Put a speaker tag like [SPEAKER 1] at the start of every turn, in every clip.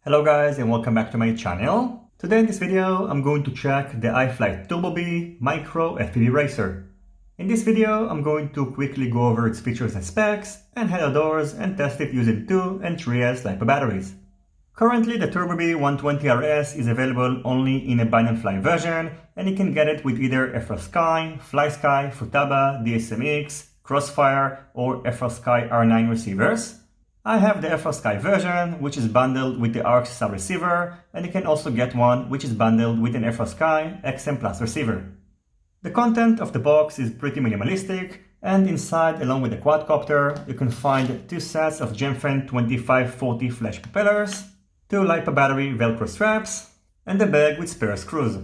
[SPEAKER 1] Hello guys and welcome back to my channel. Today in this video I'm going to check the iFlight TurboBee Micro FPV Racer. In this video I'm going to quickly go over its features and specs and head outdoors and test it using 2 and 3S LIPO batteries. Currently the TurboBee 120RS is available only in a bind and fly version, and you can get it with either FLSky, FlySky, Futaba, DSMX, Crossfire or FLSky R9 receivers. I have the FLSky version, which is bundled with the RXSR receiver, and you can also get one which is bundled with an FLSky XM Plus receiver. The content of the box is pretty minimalistic, and inside, along with the quadcopter, you can find 2 sets of Gemfen 2540 flash propellers, 2 LIPO battery Velcro straps, and a bag with spare screws.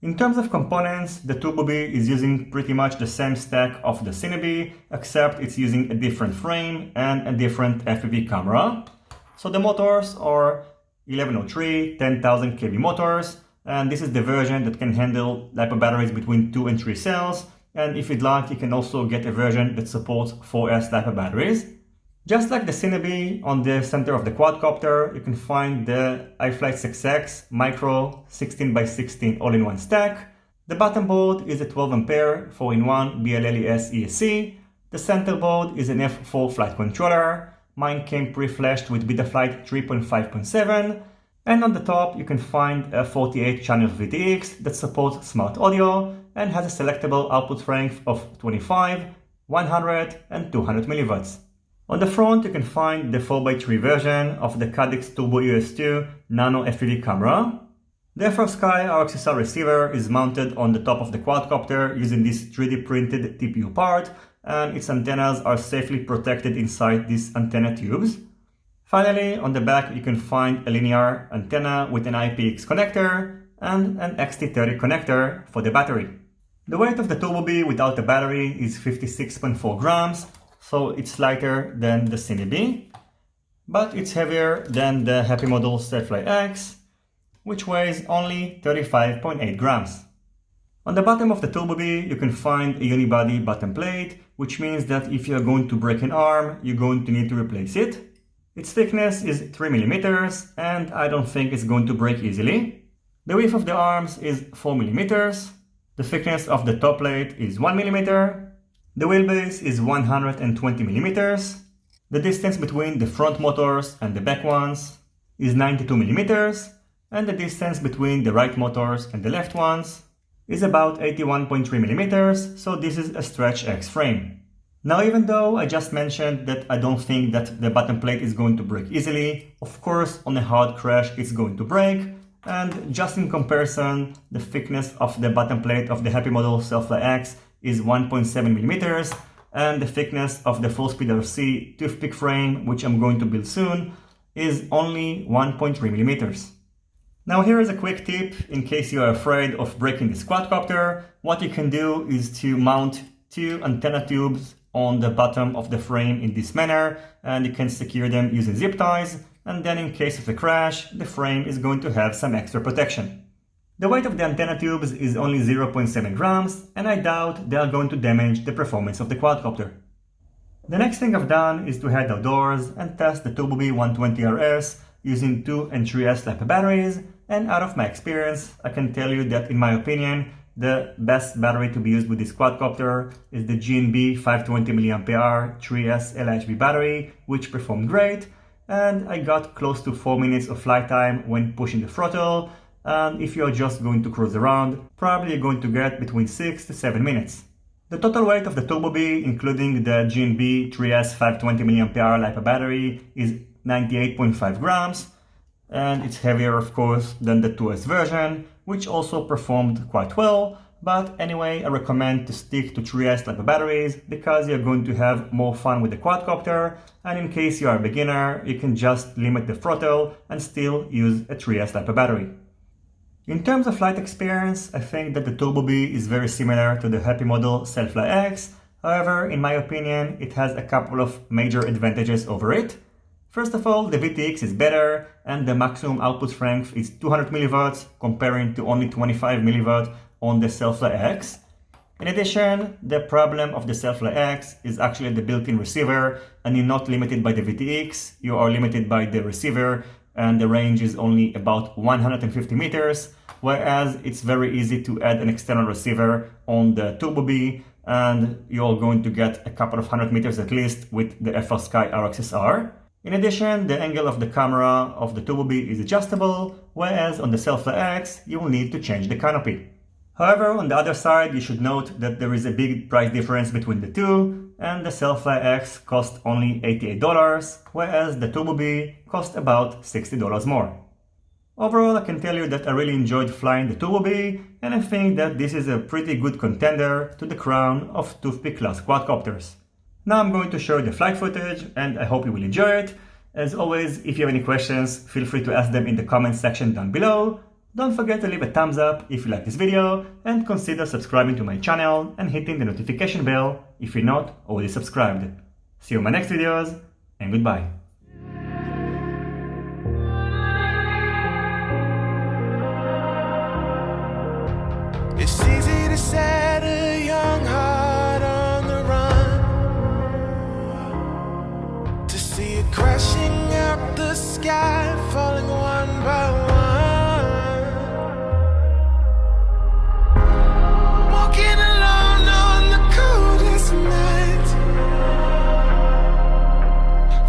[SPEAKER 1] In terms of components, the TurboBee is using pretty much the same stack of the Cinebee, except it's using a different frame and a different FPV camera. So the motors are 1103 10,000 kV motors, and this is the version that can handle LIPO batteries between 2 and 3 cells, and if you'd like, you can also get a version that supports 4S LIPO batteries. Just like the Cinebee, on the center of the quadcopter, you can find the iFlight SucceX Micro 16x16 all-in-one stack. The bottom board is a 12A 4-in-1 BlheliS ESC. The center board is an F4 flight controller. Mine came pre-flashed with Betaflight 3.5.7. And on the top, you can find a 48-channel VTX that supports smart audio and has a selectable output strength of 25, 100, and 200 mW. On the front, you can find the 4x3 version of the Caddx Turbo EOS2 Nano FPV camera. The FLSky RXSR receiver is mounted on the top of the quadcopter using this 3D printed TPU part, and its antennas are safely protected inside these antenna tubes. Finally, on the back you can find a linear antenna with an IPX connector and an XT30 connector for the battery. The weight of the TurboBee without the battery is 56.4 grams, so it's lighter than the Cinebee, but it's heavier than the Happy Model Sailfly X, which weighs only 35.8 grams. On the bottom of the TurboBee, you can find a unibody bottom plate, which means that if you're going to break an arm, you're going to need to replace it. Its thickness is 3 mm, and I don't think it's going to break easily. The width of the arms is 4 mm. The thickness of the top plate is 1 mm. The wheelbase is 120 mm. The distance between the front motors and the back ones is 92 mm, and the distance between the right motors and the left ones is about 81.3 mm, so this is a Stretch X frame. Now, even though I just mentioned that I don't think that the bottom plate is going to break easily, of course on a hard crash it's going to break, and just in comparison, the thickness of the bottom plate of the Happy Model Sailfly X is 1.7 mm, and the thickness of the full-speed RC Toothpick frame, which I'm going to build soon, is only 1.3 mm. Now here is a quick tip in case you are afraid of breaking this quadcopter. What you can do is to mount 2 antenna tubes on the bottom of the frame in this manner, and you can secure them using zip ties, and then in case of a crash, the frame is going to have some extra protection. The weight of the antenna tubes is only 0.7 grams, and I doubt they are going to damage the performance of the quadcopter. The next thing I've done is to head outdoors and test the TurboBee 120RS using 2 and 3S LIPO batteries, and out of my experience, I can tell you that in my opinion, the best battery to be used with this quadcopter is the GNB 520 mAh 3S LHV battery, which performed great, and I got close to 4 minutes of flight time when pushing the throttle. And if you're just going to cruise around, probably you're going to get between 6 to 7 minutes. The total weight of the TurboBee, including the GNB 3S 520 mAh LIPO battery, is 98.5 grams, and it's heavier of course than the 2S version, which also performed quite well, but anyway I recommend to stick to 3S LIPO batteries because you're going to have more fun with the quadcopter, and in case you are a beginner, you can just limit the throttle and still use a 3S LIPO battery. In terms of flight experience, I think that the TurboBee is very similar to the Happy Model Sailfly X. However, in my opinion, it has a couple of major advantages over it. First of all, the VTX is better, and the maximum output strength is 200 mW comparing to only 25 mW on the Sailfly X. In addition, the problem of the Sailfly X is actually the built-in receiver, and you're not limited by the VTX, you are limited by the receiver, and the range is only about 150 meters, whereas it's very easy to add an external receiver on the TurboBee, and you're going to get a couple of 100 meters at least with the FrSky RXSR. In addition, the angle of the camera of the TurboBee is adjustable, whereas on the SucceX you will need to change the canopy. However, on the other side, you should note that there is a big price difference between the two, and the SucceX cost only $88, whereas the TurboBee cost about $60 more. Overall, I can tell you that I really enjoyed flying the TurboBee, and I think that this is a pretty good contender to the crown of Toothpick class quadcopters. Now I'm going to show the flight footage, and I hope you will enjoy it. As always, if you have any questions, feel free to ask them in the comments section down below. Don't forget to leave a thumbs up if you like this video, and consider subscribing to my channel and hitting the notification bell if you're not already subscribed. See you in my next videos, and goodbye.
[SPEAKER 2] It's easy to set a young heart on the run, to see it crashing out the sky, falling one by one. Walking alone on the coldest night.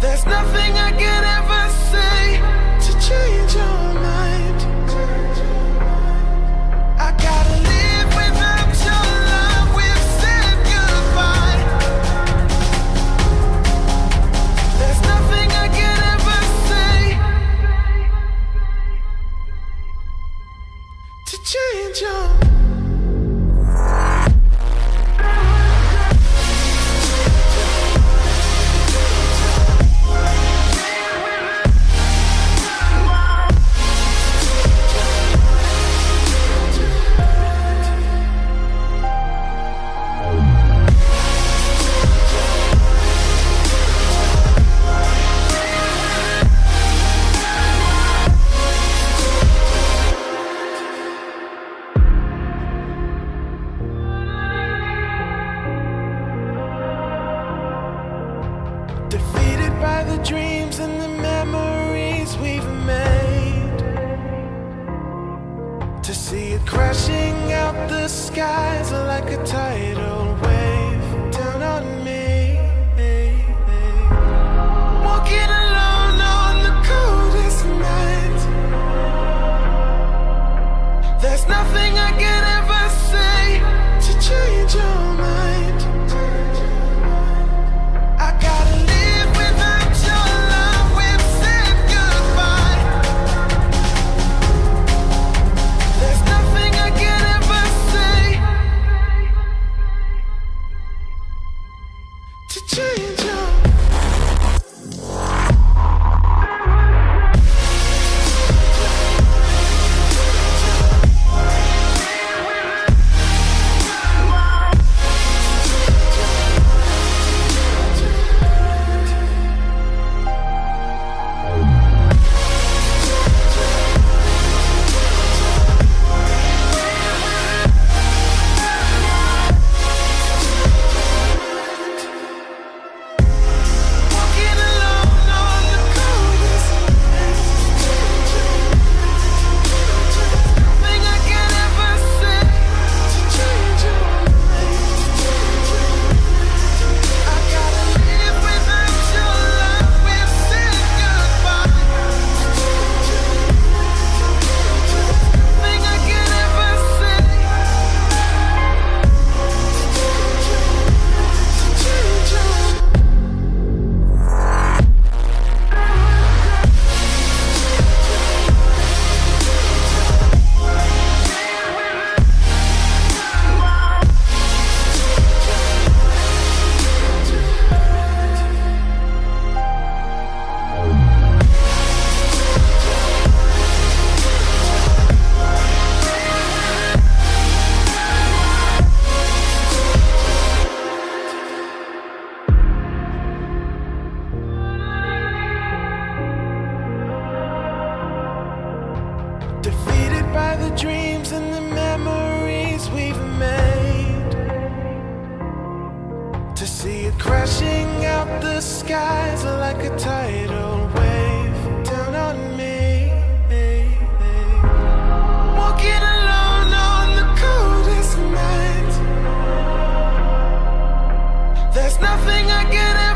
[SPEAKER 2] There's nothing I can ever say to change your mind. I gotta live without your love, we've said goodbye. There's nothing I can ever say to change your mind. Defeated by the dreams and the memories we've made, to see it crashing out the skies like a tidal wave down on me. Walking alone on the coldest night. There's nothing I can ever say to change your mind. I gotta live without your love, we've said goodbye. There's nothing I can ever say to change your mind. dreams and the memories we've made, to see it crashing out the skies like a tidal wave down on me. not gonna